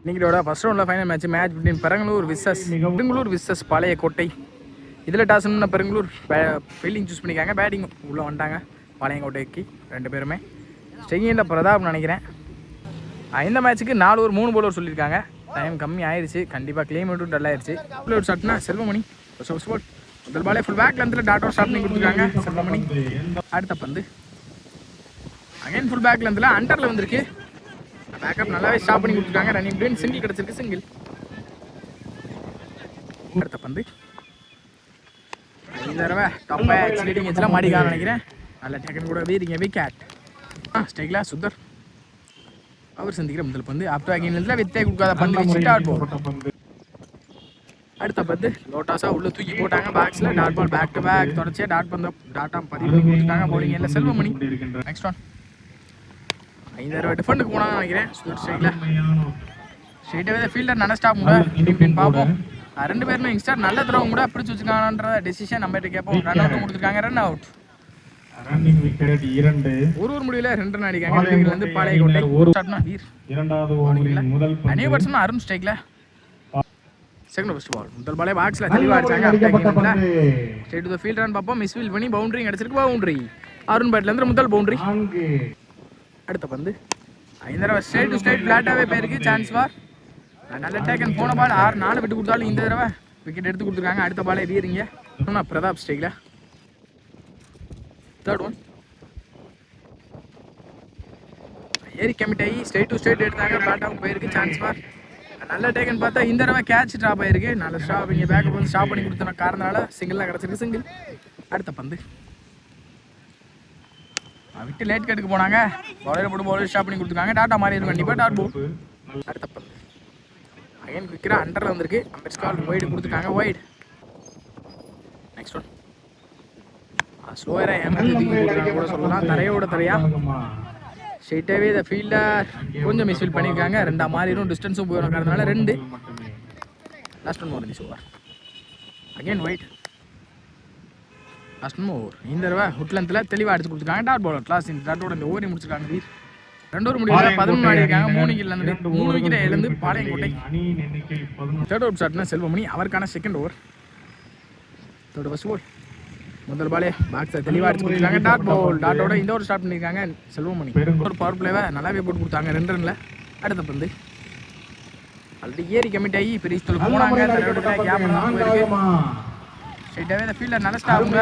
இன்னைக்கு ஃபர்ஸ்ட் ரவுண்டில் final match between Perambalur versus Palayamkottai. இதில் டாஸ் பெரம்பலூர் ஃபீல்டிங் சூஸ் பண்ணிக்காங்க, பேட்டிங் உள்ளே வந்துட்டாங்க பாளையங்கோட்டைக்கு. ரெண்டு பேருமே ஸ்டெயினில் பிரதாப் நினைக்கிறேன். இந்த மேட்ச்சுக்கு 4 ஓவர் 3 பவுலர் சொல்லியிருக்காங்க. டைம் கம்மி ஆயிடுச்சு, கண்டிப்பாக கிளைமேட்டும் டல் ஆயிடுச்சு. ஒரு ஷாட்னா செல்வமணி முதல் பாலே ஃபுல் பேக் லென்த்தில் டாட் ஓவர் ஷாட் பண்ணி கொடுத்துருக்காங்க செல்வமணி. அடுத்த பந்து அகைன் ஃபுல் பேக் லென்த்தில் அண்டரில் வந்திருக்கு. பேக்கப் நல்லாவே ஸ்டாப் பண்ணி கொடுத்துருக்காங்க. ரன்னிங் பிளேன் சிங்கிள் கிடச்சிருக்கு, சிங்கிள். அடுத்த பந்து இந்த தடவை டாப்பாக ஆக்சிலேட்டிங் எச்சலாம் மாடிக்கான்னு நினைக்கிறேன். நல்ல டேக்கன் கூட வீரிங்க விக்கெட். ஸ்டைக்லா சுத்தர் அவர் சந்திக்கிற முதல் பந்து ஆப்டர் அகைன்ல வித்தே கொடுக்காத பந்து வச்சு டாட் பால். அடுத்த பந்து லோட்டாஸா உள்ள தூக்கி போட்டாங்க பாக்ஸ்ல. Dot ball back to back தொடர்ச்சியா டாட் பந்து டாட்டா பதிவு பண்ணி கொடுத்துட்டாங்க. பவுலிங் எல்லாம் செல்வமணி. நெக்ஸ்ட் ஒன் 5 தடவை டிஃபெண்டுக்கு போனாங்கன்னு நினைக்கிறேன். சுதர் ஸ்ட்ரைக்ல ஸ்ட்ரைட்டாகவே ஃபீல்டர் நல்ல ஸ்டாப் கூட இப்படின்னு பார்ப்போம். ரெண்டு பேருமே யங்ஸ்டர் நல்ல த்ரோவும் கூட பிடிச்சி வச்சுக்காங்கன்ற டெசிஷன் நம்ம கிட்ட கேட்போம். ரன் அவுட் கொடுத்துருக்காங்க, ரன் அவுட். Running wicket 2. ஒரு முடியல 2 ரன் அடிக்காங்க. இதுல இருந்து பாளையங்கோட்டை ஷாட்னா வீர். இரண்டாவது ஓவரின் முதல் பந்து அனிய பட்ஸ்மேன் அருண் ஸ்ட்ரைக்ல செகண்ட் ஃபர்ஸ்ட் பால் முதல் பாலே பாக்ஸ்ல தெளிவா அடிச்சாங்க. Straight to the field run பாப்போம். மிஸ் ஃபீல் பண்ணி பவுண்டரி அடிச்சிருக்கு. பவுண்டரி அருண் பேட்ல இருந்து முதல் பவுண்டரி. அடுத்த பந்து 5 தடவை ஸ்ட்ரைட் டு ஸ்ட்ரைட் ஃபிளாட்டாவே போயிருக்கு. சான்ஸ் ஃபார் நல்ல டேக்கன். போன பால் 6-4 விட்டு கொடுத்தாலும் இந்த தடவை விக்கெட் எடுத்து கொடுத்துருக்காங்க. அடுத்த பாலே வீரிங்க பிரதாப் ஸ்ட்ரைக்ல தேர்ட் ஒன் ஏரி கமிட் ஆகி ஸ்ட்ரைட் டு ஸ்ட்ரைட் எடுத்தாங்க. ஃபிளாட்டாகவும் போயிருக்கு. சான்ஸ் ஃபார் நல்ல டேக்கன் பார்த்தா இந்த தடவை கேட்ச் ட்ராப் ஆயிருக்கு. நல்ல ஸ்டாப் இங்கே பேக்கப் வந்து ஸ்டாப் பண்ணி கொடுத்த காரணனால சிங்கிளாக கிடச்சிருக்கு, சிங்கிள். அடுத்த பந்து விட்டு லேட் கட்டுக்கு போனாங்க. பவுலர் போட்டு பவுலர் ஸ்டாப் பண்ணி கொடுத்துருக்காங்க. டாட்டா மாறி இருக்கும் கண்டிப்பாக டாட் போல். அடுத்த பந்து அகைன் குவிக்கராக அண்டரில் வந்திருக்கு. அம்பேட்ஸ் கால் ஒய்டு கொடுத்துருக்காங்க, ஒய்டு. நெக்ஸ்ட் ஒன் ஸ்லோயராக ஏமாற்றி கூட சொல்லலாம். தரையோட தரையா ஸ்ட்ரெயிட்டாகவே இந்த ஃபீல்டர் கொஞ்சம் மிஸ்ஃபீல் பண்ணியிருக்காங்க. 2 மாறிடும் டிஸ்டன்ஸும் போயிடும் காரணனால 2. Last one over over again white. Last one over இந்த தடவை ஹுட்லந்தில் தெளிவாக அடிச்சு கொடுத்துருக்காங்க. டாட் பாலர் கிளாஸ் இந்த டாட்டோட இந்த ஓவரையும் முடிச்சிருக்காங்க. வீர் 2 ஓவர் முடியல 11 ஆடிருக்காங்க. 3 விக்கெட் இழந்து பாளையங்கோட்டை. தேர்ட் அவுட் ஷாட்னா செல்வமணி அவருக்கான second over. Third first ball முதல் பாலே பாக்ஸை தெளிவாக அடிச்சு கொடுத்துருக்காங்க. டாட் பால் டாட்டோட இந்த ஒரு ஸ்டார்ட் பண்ணியிருக்காங்க செல்வமணி. ஒரு பவர் பிளேவை நல்லாவே போட்டு கொடுத்தாங்க 2 ரன்ல. அடுத்த பந்து ஆல்ரெடி ஏரி கமிட் ஆகி பெரிய ஸ்டோலுக்கு போனாங்க. ஸ்ட்ரைட்டாகவே இந்த ஃபீல்டர் நல்ல ஸ்டாப்புங்க.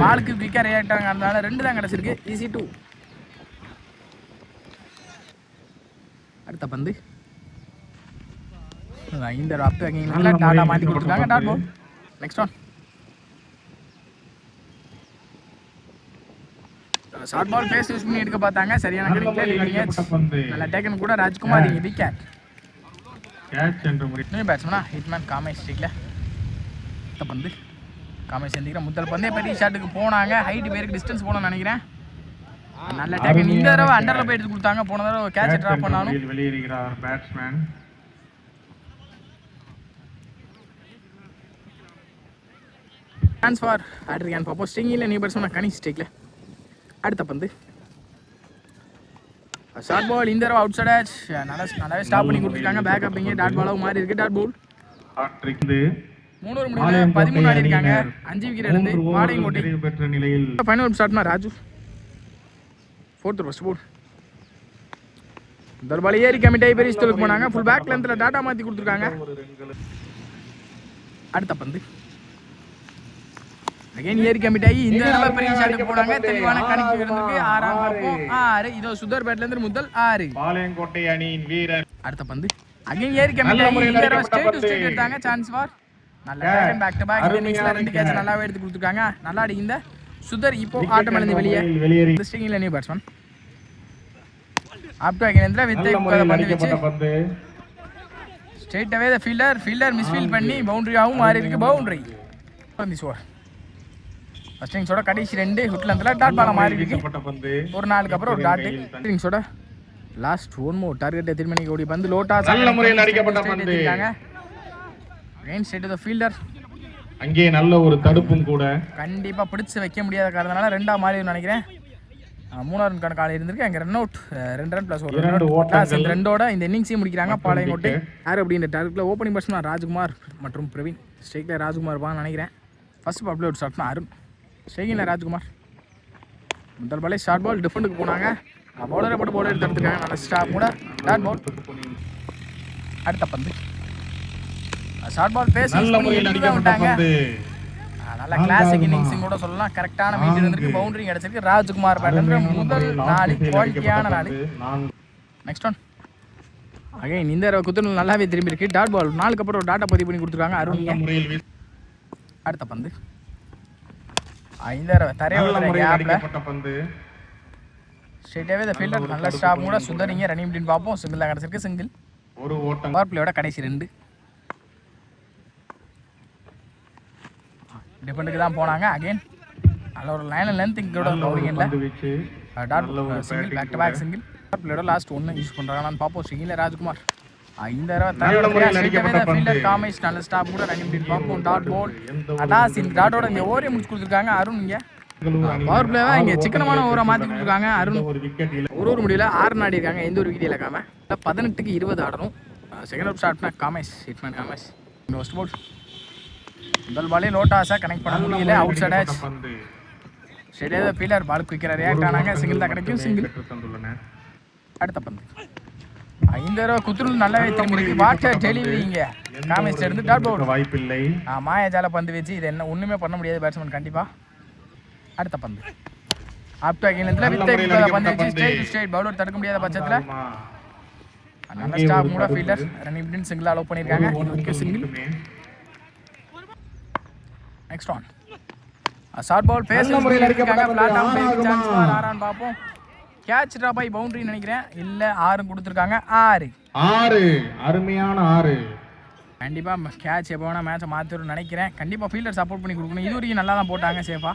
பாலுக்கு குயிக்காக ரியாக்ட் ஆகாங்க. அதனால 2 தான் கிடச்சிருக்கு. ஈஸி 2. அடுத்த பந்து இந்த அப் நல்லா டாட்டா மாற்றி கொடுத்துருக்காங்க. Dot ball. Next one short ball face use பண்ணி எடுக்க பார்த்தாங்க. சரியான கிடைக்கல. நல்ல டேக்கன் கூட ராஜ்குமார் விக்கெட். நியூ பேட்ஸ்மேனா ஹிட்மேன் காமேஷ் ஸ்ட்ரைக்ல. அடுத்த பந்து காமேஷ் சந்திக்கிற முதல் பந்தே பெரிய ஷாட்டுக்கு போனாங்க. ஹைட் பேருக்கு டிஸ்டன்ஸ் போனோம்னு நினைக்கிறேன். நல்ல டேக்கன் இந்த தடவை அண்டரில் போய் எடுத்து கொடுத்தாங்க. போன தடவை கேட்ச் ட்ராப் பண்ணாலும் வெளியேறுகிறார் பேட்ஸ்மேன். சான்ஸ் ஃபார் ஆட்ரியான் பாப்போ ஸ்டிங்கில் நியூ பேட்ஸ்மேன் கனிஷ் ஸ்ட்ரைக்ல. அடுத்த பந்து ஷார்ட் பால் இந்த தடவை அவுட் சைட் ஆச் நல்லாவே ஸ்டாப் பண்ணி கொடுத்துருக்காங்க. பேக்கப் இங்கே டாட் பாலாகவும் மாறி இருக்கு. டாட் பால் 3 ஓவர் முடியல 13 ஆடி இருக்காங்க. 5 விக்கெட் இழந்து பாளையங்கோட்டை. ஃபைனல் அவுட் ஷாட்னா ராஜு. ஃபோர்த் ஃபர்ஸ்ட் பால் முதல் பால் ஏரி கமிட் ஆகி பெரிய ஸ்டோலுக்கு போனாங்க. ஃபுல் பேக் லென்த்தில் டாட்டா மாற்றி கொடுத்துருக்காங்க. அடுத்த பந்து அகைன் ஏரி கமிட் ஆகி இந்த தடவை பெரிய ஷாட்டுக்கு போனாங்க. தெளிவான கணிப்பு இருந்திருக்கு. 6ஆம் பார்ப்போம் 6. இதோ சுதர் பேட்ல இருந்து முதல் 6. பாளையங்கோட்டை அணியின் வீரர். அடுத்த பந்து அகைன் ஏரி கமிட் ஆகி இந்த தடவை ஸ்ட்ரைட் டு ஸ்ட்ரைட் எடுத்தாங்க. சான்ஸ் ஃபார் நல்ல டேக்கன் பேக் டு பேக். இன்னிங்ஸ்ல 2 கேட்ச் நல்லாவே எடுத்து கொடுத்துருக்காங்க. நல்லா அடி இந்த சுதர் இப்போ ஆட்டம் இழந்து வெளியே. ஸ்டிங்கில் நியூ பேட்ஸ்மேன் ஆப்டர் அகைன் வித்தை பந்து வச்சு ஸ்ட்ரைட்டாகவே ஃபீல்டர் மிஸ்ஃபீல் பண்ணி பவுண்டரியாகவும் மாறி இருக்கு. பவுண்டரி பந்து ஓவர் ஃபர்ஸ்ட் இன்னிங்ஸோட கடைசி 2 ஹுட்லந்தில் டாட் பாலாக மாறி இருக்கு. ஒரு நாளுக்கு அப்புறம் ஒரு டாட். இன்னிங்ஸோட லாஸ்ட் 1 மோர் டார்கெட்டை திருமணிக்கு ஓடி பந்து லோட்டாஸ் நல்ல முறையில் அடிக்கப்பட்ட பந்து. ரைன் ஸ்ட்ரைட் டு தி ஃபீல்டர் அங்கே நல்ல ஒரு தடுப்பும் கூட கண்டிப்பாக பிடிச்சு வைக்க முடியாத காரணத்தினால 2ஆ மாறி நினைக்கிறேன். மூணாவது ரன்கான காலை இருந்திருக்கு. அங்கே run out 2 run plus 1 2 run ஓட்டங்கள். இந்த ரெண்டோட இந்த இன்னிங்ஸையும் முடிக்கிறாங்க மற்றும் பாளையங்கோட்டை. wicket. யார் அப்படின்ற டார்கெட்டில் ஓப்பனிங் பேட்ஸ்மேன் ராஜ்குமார் மற்றும் பிரவீன். ஸ்ட்ரைக்கில் ராஜ்குமார் பான்னு நினைக்கிறேன். ஃபர்ஸ்ட் பால் அவுட் ஸ்டார்ட்னா அருண். ஸ்ட்ரைக்கில் ராஜ்குமார். முதல் பாலே ஷார்ட் பால் டிஃபெண்டுக்கு போனாங்க. பவுலரை போட்டு பவுலர் எடுத்துருக்காங்க. நல்ல ஸ்டாப் கூட டாட் பால். அடுத்த பந்து ஷார்ட் பால் பேஸ் நல்ல முறையில் அடிக்கப்பட்ட பந்து. நல்ல கிளாசிக் இன்னிங்ஸிங் கூட சொல்லலாம். கரெக்டான மீட் இருந்திருக்கு. பவுண்டரி கிடைச்சிருக்கு. ராஜ்குமார் பேட்ல முதல் 4 குவாலிட்டியான 4. நெக்ஸ்ட் ஒன் அகைன் இந்த குத்துநூல் நல்லாவே திரும்பி இருக்கு. டாட் பால் 4க்கு அப்புறம் டாட்டா பதிவு பண்ணி கொடுத்துருக்காங்க அருண். அடுத்த பந்து இந்த தரையோட கேப்ல ஸ்ட்ரைட்டாவே இந்த ஃபீல்டர் நல்ல ஸ்டாப் கூட சுந்தரிங்க ரன்னிங் அப்படின்னு பார்ப்போம். சிங்கிள் தான் கிடச்சிருக்கு. சிங்கிள் ஒரு ஓட்டம். பவர் பிளேயோட கடைசி 2 டிஃபெண்டுக்கு தான் போனாங்க. அகைன் நல்ல ஒரு லைன் லென்த் இங்கோட பவுலிங் இல்லை. Dot single back to back single. Power பிளேயோட லாஸ்ட் 1 யூஸ் பண்ணுறாங்கன்னு பார்ப்போம். சிங்கிள் ராஜ்குமார் இந்த ஃபீல்டர் காமேஷ் நல்ல ஸ்டாப் கூட ரன்னிங் அப்படின்னு பார்ப்போம். டாட் பால் அடாஸ் இந்த டாட்டோட இந்த ஓவரே முடிச்சு கொடுத்துருக்காங்க அருண். இங்கே பவர் பிளேவா இங்கே சிக்கனமான ஓவரை மாற்றி கொடுத்துருக்காங்க அருண். ஒரு முடியல 6 ஆடி இருக்காங்க. எந்த ஒரு விக்கெட் இழக்காம 18க்கு 20 ஆடணும். செகண்ட் அவுட் ஸ்டார்ட்னா Kamesh hitman Kamesh. First ball முதல் பாலே லோட்டாஸை கனெக்ட் பண்ண முடியல. அவுட் சைட் ஆச்சு. ஸ்ட்ரைட்டாக ஃபீல்டர் பால் குயிக்கராக ரியாக்ட் ஆனாங்க. சிங்கிள் தான் கிடைக்கும். சிங்கிள். அடுத்த பந்து 5 குத்துநூல் நல்லாவே திரும்பி இருக்கு. வாட்டர் டெலிவரி இங்கே காமேஷ் இருந்து டாட் பால் வாய்ப்பில்லை. மாயாஜால பந்து வச்சு இது என்ன ஒன்றுமே பண்ண முடியாது பேட்ஸ்மேன் கண்டிப்பாக. அடுத்த பந்து ஆப்டா கீழத்தில் வித்தை பந்து வச்சு ஸ்ட்ரைட் பவுலர் தடுக்க முடியாத பட்சத்தில் நல்ல ஸ்டாப் கூட ஃபீல்டர் ரன்னிங் இப்படின்னு சிங்கிள் அலோவ் பண்ணியிருக்காங்க. Single. Next one short ball pace இருக்காங்க. Flat off chance for Aaron பார்ப்போம். கேட்ச் ட்ராப் ஆகி பவுண்டரி நினைக்கிறேன். இல்லை 6 கொடுத்துருக்காங்க. 6 அருமையான 6. கண்டிப்பாக கேட்ச் எப்போ வேணால் மேட்சை மாற்றிடும் நினைக்கிறேன். கண்டிப்பாக ஃபீல்டர் சப்போர்ட் பண்ணி கொடுக்கணும். இது வரைக்கும் நல்லா தான் போட்டாங்க சேஃபாக.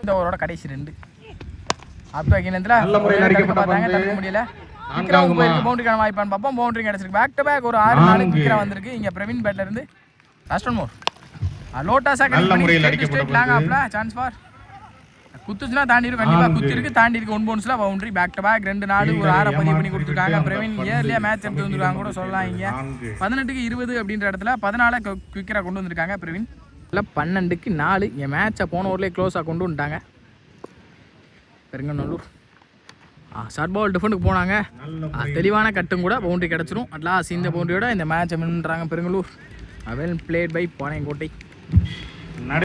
இந்த ஓவரோட கடைசி 2 ஆப்டா கீழத்தில் பார்த்தாங்க தடுக்க முடியல. பவுண்டரிக்கான வாய்ப்பான்னு பார்ப்போம். பவுண்டரி கிடச்சிருக்கு. பேக் டு பேக் ஒரு 6 நாள் விக்கெட் வந்திருக்கு. இங்கே பிரவீன் பேட்ல இருந்து லாஸ்ட் ஒன் மோர் லோட்டாஸா சான்ஸ் ஃபார் குத்துச்சுனா தாண்டி இருக்கு. கண்டிப்பாக குத்தி இருக்கு. தாண்டி இருக்கு. 1 பவுன்ஸ்ல பவுண்டரி பேக் டு பேக் 2 நாடு ஒரு 6 பதிவு பண்ணி கொடுத்துருக்காங்க. பிரவீன் இயர்லியா மேட்ச் எடுத்து வந்துருக்காங்க கூட சொல்லலாம். இங்கே 18க்கு 20 அப்படின்ற இடத்துல 14 குவிக்கராக கொண்டு வந்திருக்காங்க பிரவீன். இல்லை 12க்கு 4 இங்கே மேட்சை போன ஓவர்லேயே க்ளோஸாக கொண்டு வந்துட்டாங்க பெருங்கநல்லூர். ஷார்ட் பால் டிஃபெண்டுக்கு போனாங்க. தெளிவான கட்டும் கூட பவுண்டரி கிடச்சிரும். அட்லாஸ் இந்த பவுண்டரியோட இந்த மேட்சை வின்னுறாங்க Perungalur. Well played by Palayamkottai.